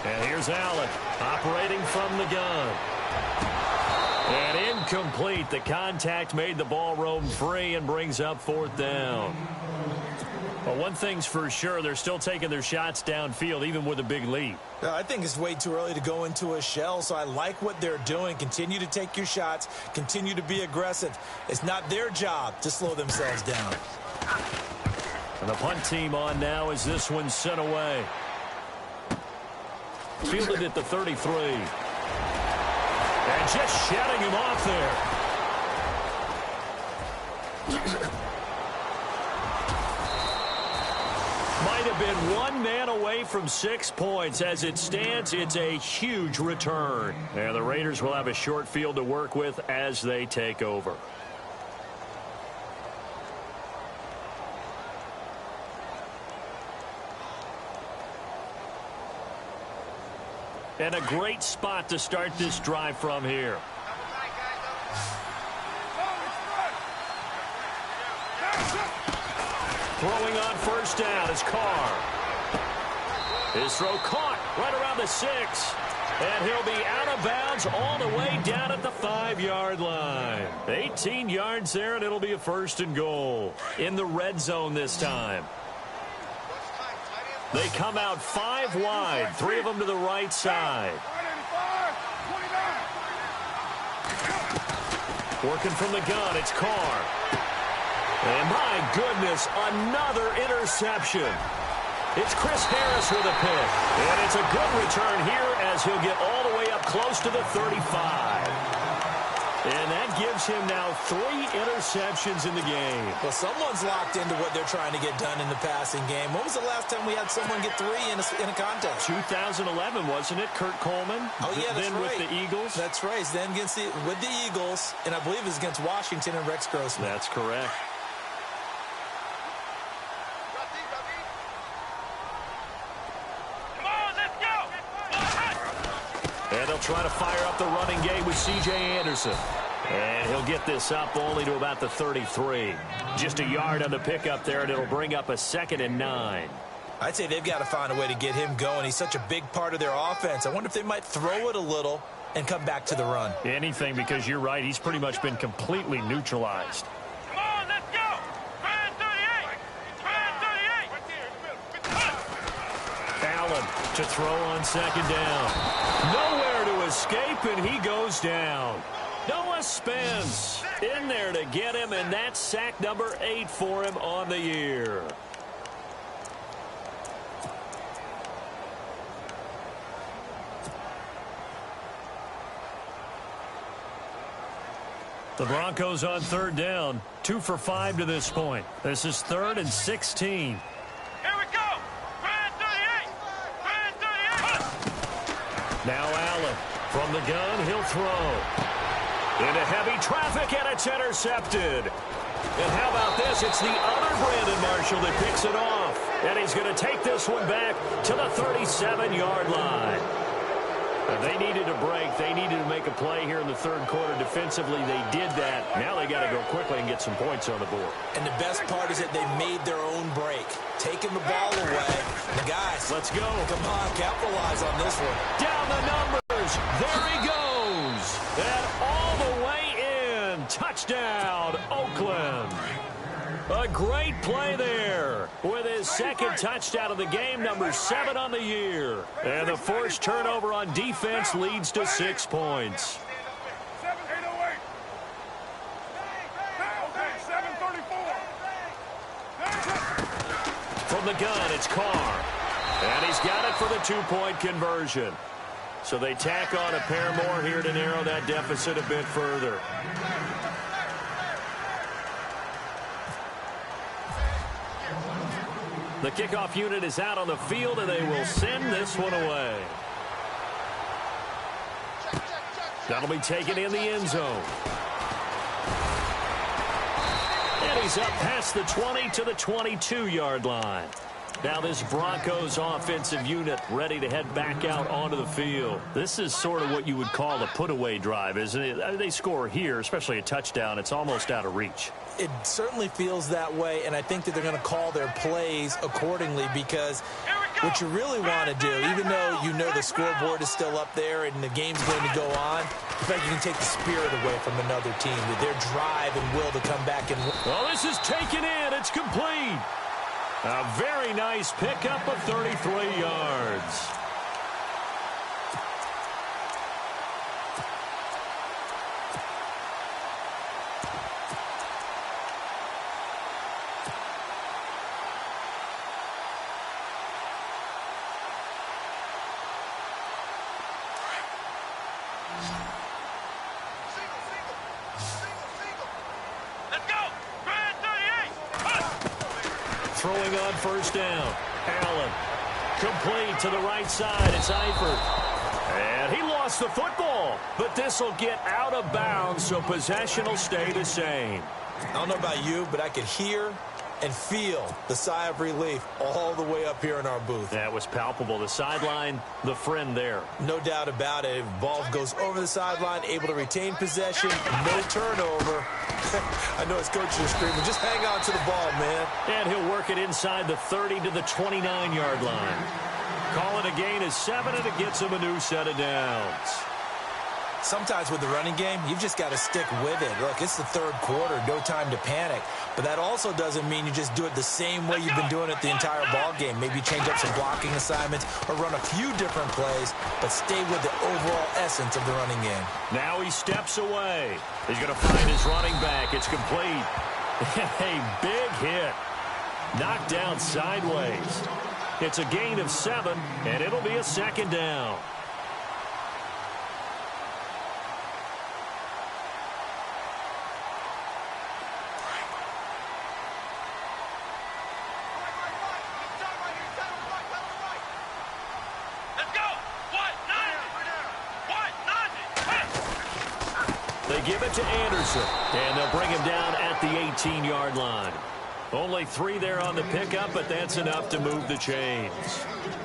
Speaker 2: And here's Allen operating from the gun. And incomplete. The contact made the ball roam free and brings up 4th down. Well, one thing's for sure, they're still taking their shots downfield, even with a big lead.
Speaker 3: I think it's way too early to go into a shell, so I like what they're doing. Continue to take your shots. Continue to be aggressive. It's not their job to slow themselves down.
Speaker 2: And the punt team on now as this one's sent away. Fielded at the 33. And just shutting him off there. Might have been one man away from 6 points. As it stands, it's a huge return. And the Raiders will have a short field to work with as they take over. And a great spot to start this drive from here. Throwing on 1st down is Carr. His throw caught right around the 6. And he'll be out of bounds all the way down at the 5-yard line. 18 yards there, and it'll be a 1st and goal. In the red zone this time. They come out 5 wide, 3 of them to the right side. Working from the gun, it's Carr. And my goodness, another interception. It's Chris Harris with a pick. And it's a good return here as he'll get all the way up close to the 35. And that gives him now 3 interceptions in the game.
Speaker 3: Well, someone's locked into what they're trying to get done in the passing game. When was the last time we had someone get 3 in a contest?
Speaker 2: 2011, wasn't it? Kurt Coleman?
Speaker 3: Oh, yeah, that's
Speaker 2: then
Speaker 3: right.
Speaker 2: With the Eagles?
Speaker 3: That's right. Then with the Eagles, and I believe it was against Washington and Rex Grossman.
Speaker 2: That's correct. And they'll try to fire up the running game with C.J. Anderson. And he'll get this up only to about the 33. Just a yard on the pickup there, and it'll bring up a 2nd and 9.
Speaker 3: I'd say they've got to find a way to get him going. He's such a big part of their offense. I wonder if they might throw it a little and come back to the run.
Speaker 2: Anything, because you're right. He's pretty much been completely neutralized.
Speaker 4: Come on, let's go. Brand 38. Brand 38.
Speaker 2: Allen to throw on 2nd down. Nowhere to escape, and he goes down. Noah Spence in there to get him, and that's sack number 8 for him on the year. The Broncos on 3rd down, 2 for 5 to this point. This is 3rd and 16.
Speaker 4: Here we go. Brand 38. Brand 38.
Speaker 2: Now Allen from the gun, he'll throw. Into heavy traffic, and it's intercepted. And how about this? It's the other Brandon Marshall that picks it off. And he's going to take this one back to the 37-yard line. They needed a break. They needed to make a play here in the 3rd quarter. Defensively, they did that. Now they got to go quickly and get some points on the board.
Speaker 3: And the best part is that they made their own break, taking the ball away. The guys,
Speaker 2: let's go.
Speaker 3: Come on, capitalize on this one.
Speaker 2: Down the numbers. There he goes. And all the way in. Touchdown, Oakland. A great play there with his 2nd touchdown of the game, number 7 on the year. And the forced turnover on defense leads to 6 points.
Speaker 4: 7:808. Okay, 7:34.
Speaker 2: From the gun, it's Carr. And he's got it for the 2-point conversion. So they tack on a pair more here to narrow that deficit a bit further. The kickoff unit is out on the field, and they will send this one away. That'll be taken in the end zone. And he's up past the 20 to the 22-yard line. Now this Broncos offensive unit ready to head back out onto the field. This is sort of what you would call a put-away drive, isn't it? They score here, especially a touchdown. It's almost out of reach.
Speaker 3: It certainly feels that way, and I think that they're going to call their plays accordingly because what you really want to do, even though you know the scoreboard is still up there and the game's going to go on, in fact, you can take the spirit away from another team with their drive and will to come back and win.
Speaker 2: Well, this is taken in. It's complete. A very nice pickup of 33 yards. Throwing on first down. Allen. Complete to the right side. It's Eifert. And he lost the football. But this will get out of bounds, so possession will stay the same.
Speaker 3: I don't know about you, but I could hear and feel the sigh of relief all the way up here in our booth.
Speaker 2: That was palpable. The sideline, the friend there.
Speaker 3: No doubt about it. Ball goes over the sideline, able to retain possession, no turnover. I know his coaches are screaming, just hang on to the ball, man.
Speaker 2: And he'll work it inside the 30 to the 29-yard line. Calling a gain of 7, and it gets him a new set of downs.
Speaker 3: Sometimes with the running game, you've just got to stick with it. Look, it's the third quarter, no time to panic. But that also doesn't mean you just do it the same way you've been doing it the entire ball game. Maybe change up some blocking assignments or run a few different plays, but stay with the overall essence of the running game.
Speaker 2: Now he steps away. He's going to find his running back. It's complete. A big hit. Knocked down sideways. It's a gain of 7, and it'll be a second down. Give it to Anderson, and they'll bring him down at the 18-yard line. Only 3 there on the pickup, but that's enough to move the chains.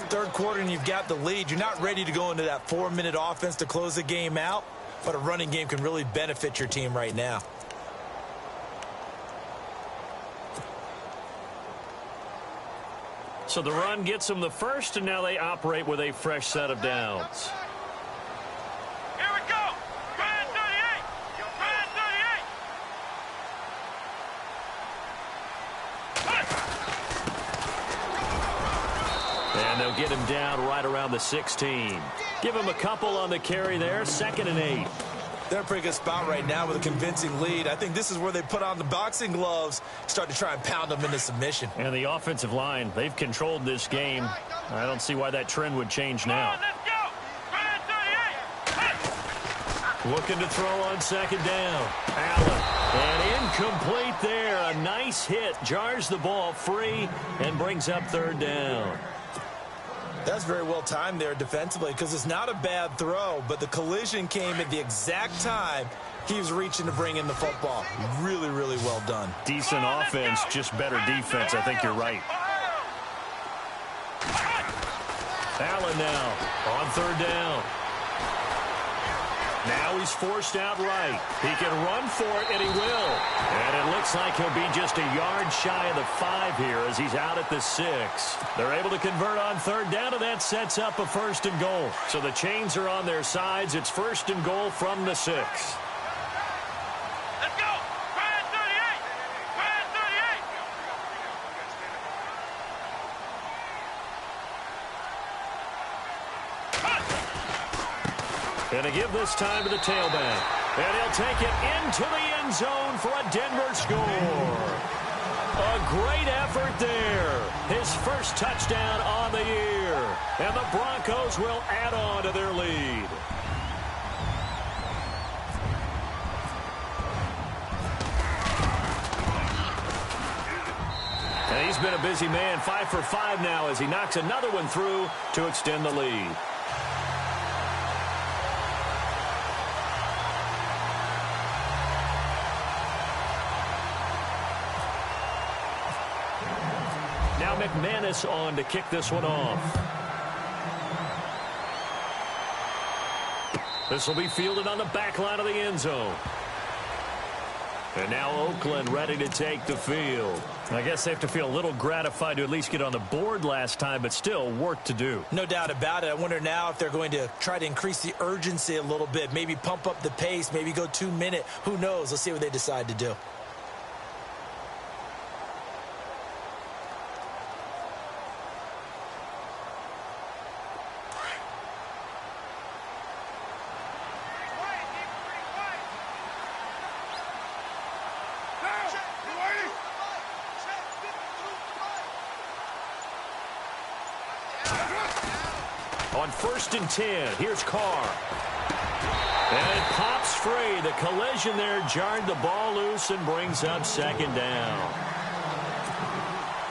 Speaker 3: Third quarter, and you've got the lead. You're not ready to go into that 4-minute offense to close the game out, but a running game can really benefit your team right now.
Speaker 2: So the run gets them the first, and now they operate with a fresh set of downs. And they'll get him down right around the 16. Give him a couple on the carry there. 2nd and 8.
Speaker 3: They're in a pretty good spot right now with a convincing lead. I think this is where they put on the boxing gloves, start to try and pound them into submission.
Speaker 2: And the offensive line, they've controlled this game. I don't see why that trend would change now. Looking to throw on 2nd down. Allen. And incomplete there. A nice hit. Jars the ball free and brings up 3rd down.
Speaker 3: That's very well timed there defensively because it's not a bad throw, but the collision came at the exact time he was reaching to bring in the football. Really, really well done.
Speaker 2: Decent offense, just better defense. I think you're right. Allen now on 3rd down. Now he's forced out right. He can run for it, and he will. And it looks like he'll be just a yard shy of the 5 here as he's out at the 6. They're able to convert on 3rd down, and that sets up a 1st and goal. So the chains are on their sides. It's 1st and goal from the 6.
Speaker 4: Let's go! Brad 38! Brad 38!
Speaker 2: Gonna give this time to the tailback. And he'll take it into the end zone for a Denver score. A great effort there. His first touchdown on the year. And the Broncos will add on to their lead. And He's been a busy man, 5 for 5 now as he knocks another one through to extend the lead. Now McManus on to kick this one off. This will be fielded on the back line of the end zone. And now Oakland ready to take the field.
Speaker 5: I guess they have to feel a little gratified to at least get on the board last time, but still work to do.
Speaker 3: No doubt about it. I wonder now if they're going to try to increase the urgency a little bit, maybe pump up the pace, maybe go 2 minute. Who knows? Let's see what they decide to do.
Speaker 2: On 1st and 10, here's Carr. And it pops free. The collision there jarred the ball loose and brings up 2nd down.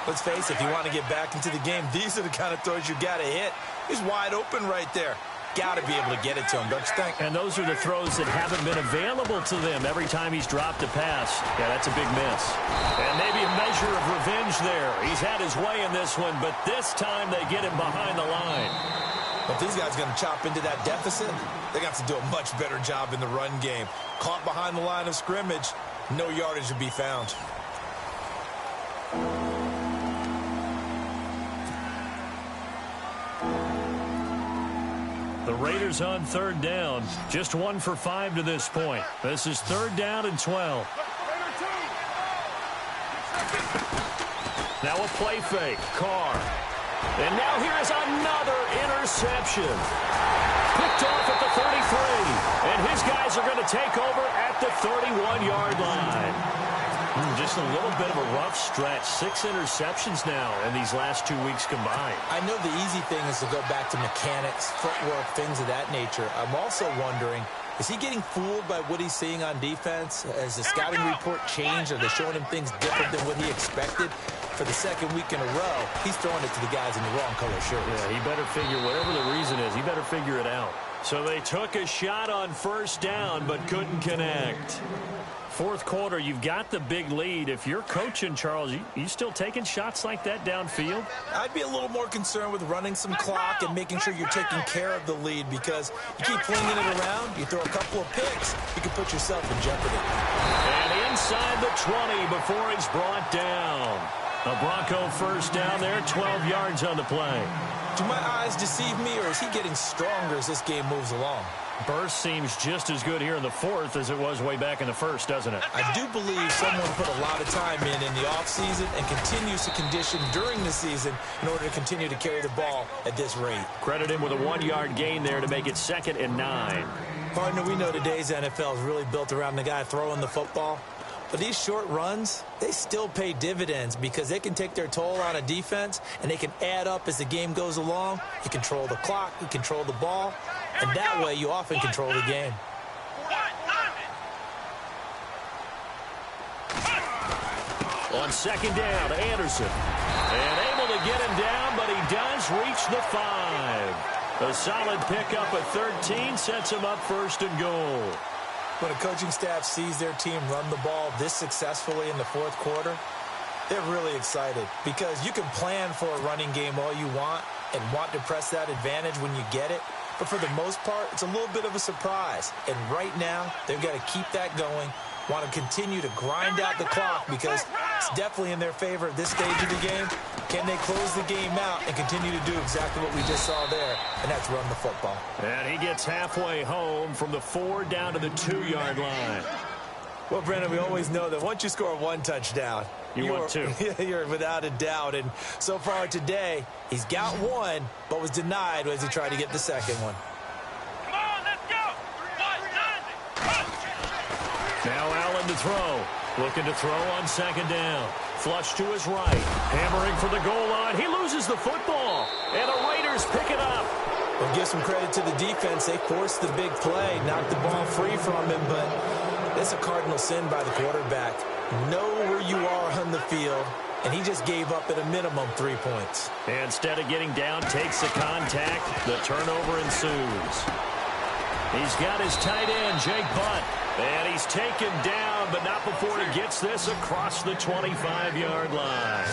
Speaker 3: Let's face it, if you want to get back into the game, these are the kind of throws you got to hit. He's wide open right there. Got to be able to get it to him, don't you think?
Speaker 2: And those are the throws that haven't been available to them every time he's dropped a pass. Yeah, that's a big miss. And maybe a measure of revenge there. He's had his way in this one, but this time they get him behind the line.
Speaker 3: If these guys are going to chop into that deficit, they got to do a much better job in the run game. Caught behind the line of scrimmage, no yardage to be found.
Speaker 2: The Raiders on 3rd down. Just 1 for 5 to this point. This is 3rd down and 12. Now a play fake. Carr. And now here is another interception. Picked off at the 33. And his guys are going to take over at the 31-yard line. Just a little bit of a rough stretch. 6 interceptions now in these last 2 weeks combined.
Speaker 3: I know the easy thing is to go back to mechanics, footwork, things of that nature. I'm also wondering, is he getting fooled by what he's seeing on defense? Has the scouting report changed? Are they showing him things different than what he expected? For the 2nd week in a row, he's throwing it to the guys in the wrong color shirts.
Speaker 2: Yeah, he better figure, whatever the reason is, he better figure it out. So they took a shot on 1st down, but couldn't connect. 4th quarter, you've got the big lead. If you're coaching, Charles, you still taking shots like that downfield?
Speaker 3: I'd be a little more concerned with running some clock and making sure you're taking care of the lead, because you keep flinging it around, you throw a couple of picks, you can put yourself in jeopardy.
Speaker 2: And inside the 20 before he's brought down. A Bronco 1st down there, 12 yards on the play.
Speaker 3: Do my eyes deceive me, or is he getting stronger as this game moves along?
Speaker 2: Burst seems just as good here in the 4th as it was way back in the 1st, doesn't it?
Speaker 3: I do believe someone put a lot of time in the offseason and continues to condition during the season in order to continue to carry the ball at this rate.
Speaker 2: Credit him with a 1-yard gain there to make it 2nd and 9.
Speaker 3: Partner, we know today's NFL is really built around the guy throwing the football. But these short runs, they still pay dividends because they can take their toll on a defense and they can add up as the game goes along. You control the clock, you control the ball, and that way you often control the game.
Speaker 2: On 2nd down, Anderson. And able to get him down, but he does reach the 5. A solid pickup at 13 sets him up 1st and goal.
Speaker 3: When a coaching staff sees their team run the ball this successfully in the 4th quarter, they're really excited because you can plan for a running game all you want and want to press that advantage when you get it. But for the most part, it's a little bit of a surprise. And right now, they've got to keep that going, want to continue to grind out the clock because it's definitely in their favor at this stage of the game. Can they close the game out and continue to do exactly what we just saw there, and that's run the football.
Speaker 2: And he gets halfway home from the 4 down to the 2-yard line.
Speaker 3: Well, Brendan, we always know that once you score 1 touchdown,
Speaker 2: you want 2.
Speaker 3: You're without a doubt. And so far today, he's got 1, but was denied as he tried to get the 2nd one.
Speaker 4: Come on, let's go.
Speaker 2: Now Allen to throw. Looking to throw on 2nd down. Flush to his right. Hammering for the goal line. He loses the football. And the Raiders pick it up.
Speaker 3: Well, give some credit to the defense. They forced the big play, knocked the ball free from him, but it's a cardinal sin by the quarterback. Know where you are on the field and he just gave up at a minimum 3 points.
Speaker 2: Instead of getting down, takes the contact. The turnover ensues. He's got his tight end, Jake Butt. And he's taken down, but not before he gets this across the 25-yard line.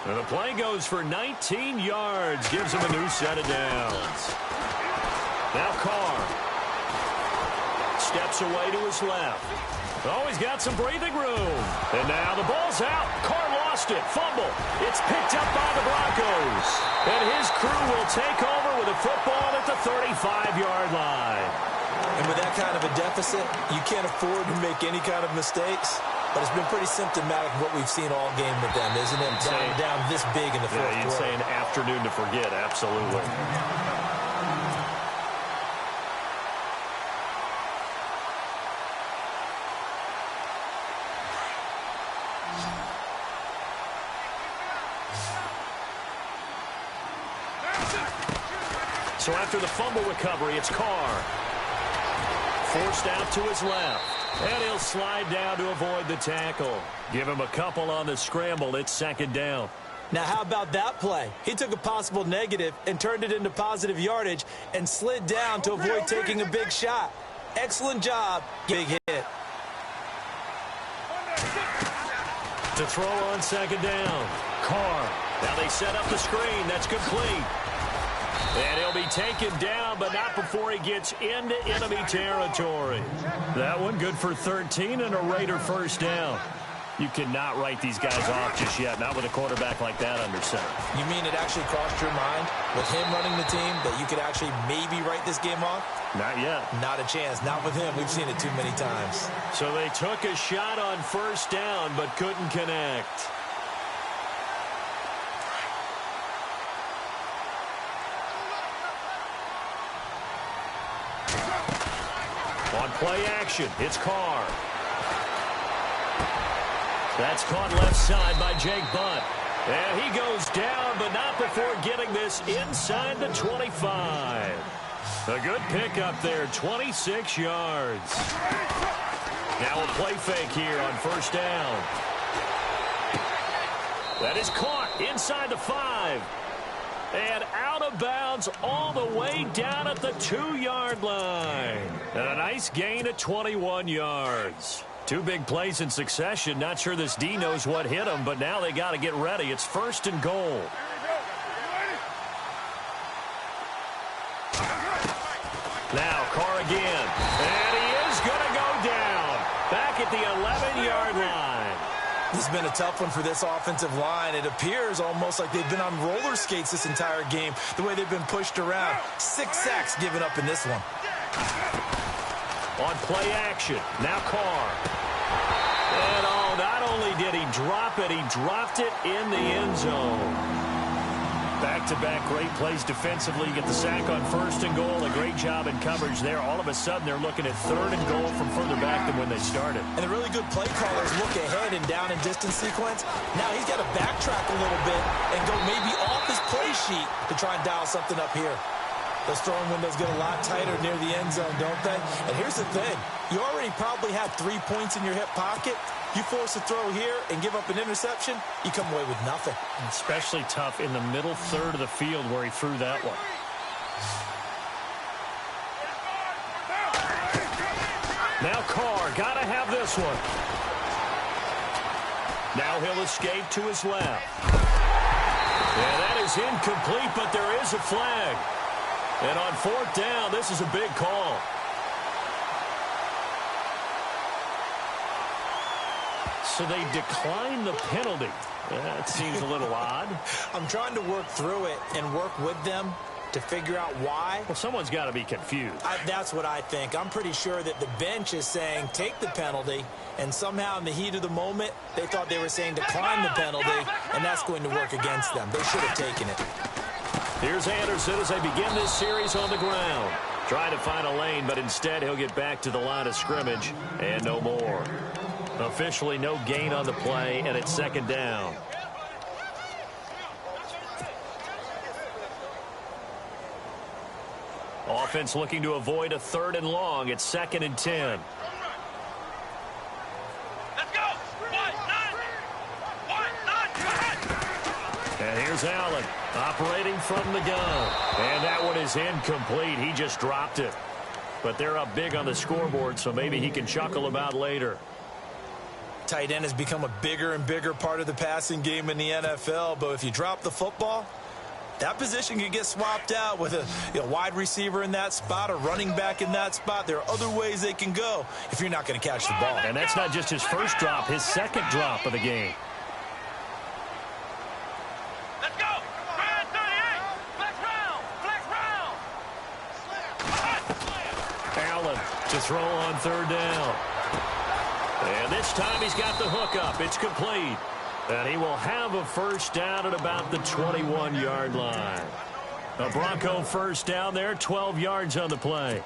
Speaker 2: And the play goes for 19 yards, gives him a new set of downs. Now Carr steps away to his left. Oh, he's got some breathing room. And now the ball's out. Carr lost it. Fumble. It's picked up by the Broncos. And his crew will take over with a football at the 35-yard line.
Speaker 3: And with that kind of a deficit, you can't afford to make any kind of mistakes. But it's been pretty symptomatic of what we've seen all game with them, isn't it? Down this big in the fourth quarter.
Speaker 2: You'd say an afternoon to forget, absolutely. So after the fumble recovery, it's Carr. Forced out to his left. And he'll slide down to avoid the tackle. Give him a couple on the scramble. It's second down.
Speaker 3: Now, how about that play? He took a possible negative and turned it into positive yardage and slid down to avoid taking a big shot. Excellent job. Big hit.
Speaker 2: To throw on second down. Carr. Now they set up the screen. That's complete. And he'll be taken down, but not before he gets into enemy territory. That one good for 13 and a Raider first down. You cannot write these guys off just yet, not with a quarterback like that under center.
Speaker 3: You mean it actually crossed your mind with him running the team that you could actually maybe write this game off?
Speaker 2: Not yet.
Speaker 3: Not a chance. Not with him. We've seen it too many times.
Speaker 2: So they took a shot on first down, but couldn't connect. On play action, it's Carr. That's caught left side by Jake Butt. And he goes down, but not before getting this inside the 25. A good pickup there, 26 yards. Now a play fake here on first down. That is caught inside the 5. And out of bounds all the way down at the 2-yard line. And a nice gain of 21 yards. Two big plays in succession. Not sure this D knows what hit him, but now they got to get ready. It's first and goal. Now Carr again. And he is going to go down. Back at the 11-yard line.
Speaker 3: This has been a tough one for this offensive line. It appears almost like they've been on roller skates this entire game, the way they've been pushed around. 6 sacks given up in this one.
Speaker 2: On play action, now Carr. And oh, not only did he drop it, he dropped it in the end zone. Back-to-back great plays defensively. You get the sack on first and goal. A great job in coverage there. All of a sudden, they're looking at third and goal from further back than when they started.
Speaker 3: And the really good play callers look ahead and down and distance sequence. Now he's got to backtrack a little bit and go maybe off his play sheet to try and dial something up here. Those throwing windows get a lot tighter near the end zone, don't they? And here's the thing. You already probably had 3 points in your hip pocket. You force a throw here and give up an interception, you come away with nothing.
Speaker 2: Especially tough in the middle third of the field where he threw that one. Now Carr, got to have this one. Now he'll escape to his left. Yeah, that is incomplete, but there is a flag. And on fourth down, this is a big call. So they decline the penalty. That seems a little odd.
Speaker 3: I'm trying to work through it and work with them to figure out why.
Speaker 2: Well, someone's got to be confused.
Speaker 3: That's what I think. I'm pretty sure that the bench is saying take the penalty, and somehow in the heat of the moment, they thought they were saying decline the penalty, and that's going to work against them. They should have taken it.
Speaker 2: Here's Anderson as they begin this series on the ground. Trying to find a lane, but instead he'll get back to the line of scrimmage and no more. Officially no gain on the play, and it's second down. Offense looking to avoid a third and long. It's 2nd and 10.
Speaker 4: Let's go. 1, 9. 1, 9.
Speaker 2: Here's Allen operating from the gun. And that one is incomplete. He just dropped it. But they're up big on the scoreboard, so maybe he can chuckle about later.
Speaker 3: Tight end has become a bigger and bigger part of the passing game in the NFL, but if you drop the football, that position can get swapped out with a wide receiver in that spot, a running back in that spot. There are other ways they can go if you're not going to catch the ball.
Speaker 2: And that's not just his first drop, his second drop of the game.
Speaker 4: Let's go. Brand 38. Flex round. Flex round.
Speaker 2: Allen to throw on third down. And this time he's got the hook up. It's complete. And he will have a first down at about the 21-yard line. A Bronco first down there, 12 yards on the play.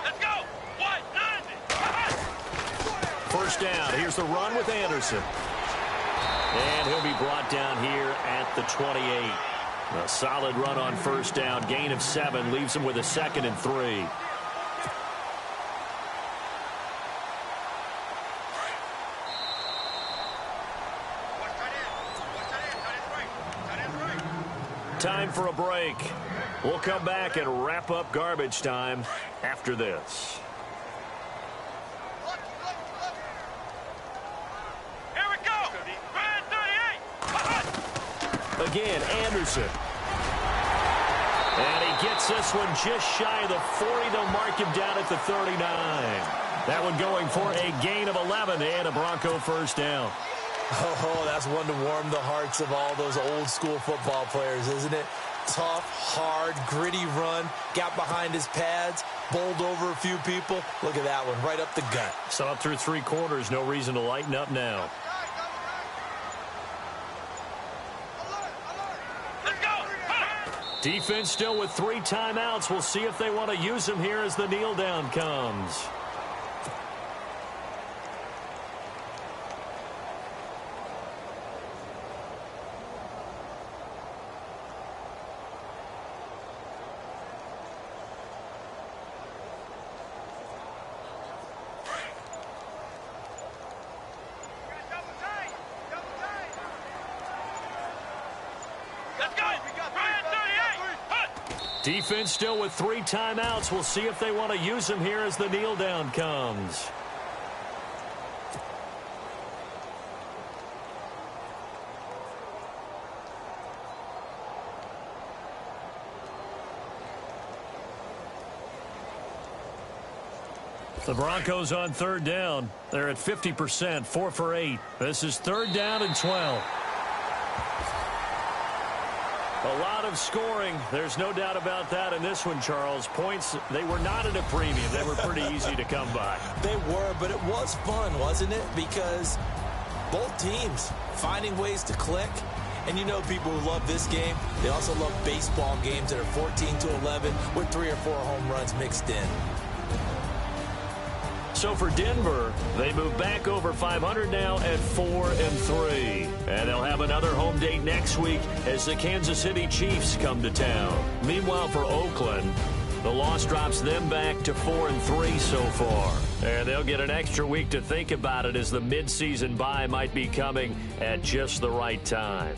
Speaker 4: Let's go. White 90.
Speaker 2: First down. Here's the run with Anderson. And he'll be brought down here at the 28. A solid run on first down. Gain of 7 leaves him with a 2nd and 3. Time for a break. We'll come back and wrap up garbage time after this.
Speaker 4: Here we go. Brand 38.
Speaker 2: Again, Anderson. And he gets this one just shy of the 40. They'll mark him down at the 39. That one going for a gain of 11 and a Bronco first down.
Speaker 3: Oh, that's one to warm the hearts of all those old school football players, isn't it? Tough, hard, gritty run, got behind his pads, bowled over a few people. Look at that one, right up the gut.
Speaker 2: Saw it through 3 quarters, no reason to lighten up now.
Speaker 4: Let's go.
Speaker 2: Defense still with 3 timeouts. We'll see if they want to use them here as the kneel down comes.
Speaker 4: Let's go. Brand 38.
Speaker 2: Defense still with 3 timeouts. We'll see if they want to use them here as the kneel down comes. The Broncos on third down. They're at 50%, 4 for 8. This is third down and 12. A lot of scoring. There's no doubt about that in this one, Charles. Points, they were not at a premium. They were pretty easy to come by.
Speaker 3: They were, but it was fun, wasn't it? Because both teams finding ways to click. And you know people who love this game, they also love baseball games that are 14-11 with 3 or 4 home runs mixed in.
Speaker 2: So for Denver, they move back over 500 now at 4-3. And they'll have another home date next week as the Kansas City Chiefs come to town. Meanwhile, for Oakland, the loss drops them back to 4-3 so far. And they'll get an extra week to think about it as the midseason bye might be coming at just the right time.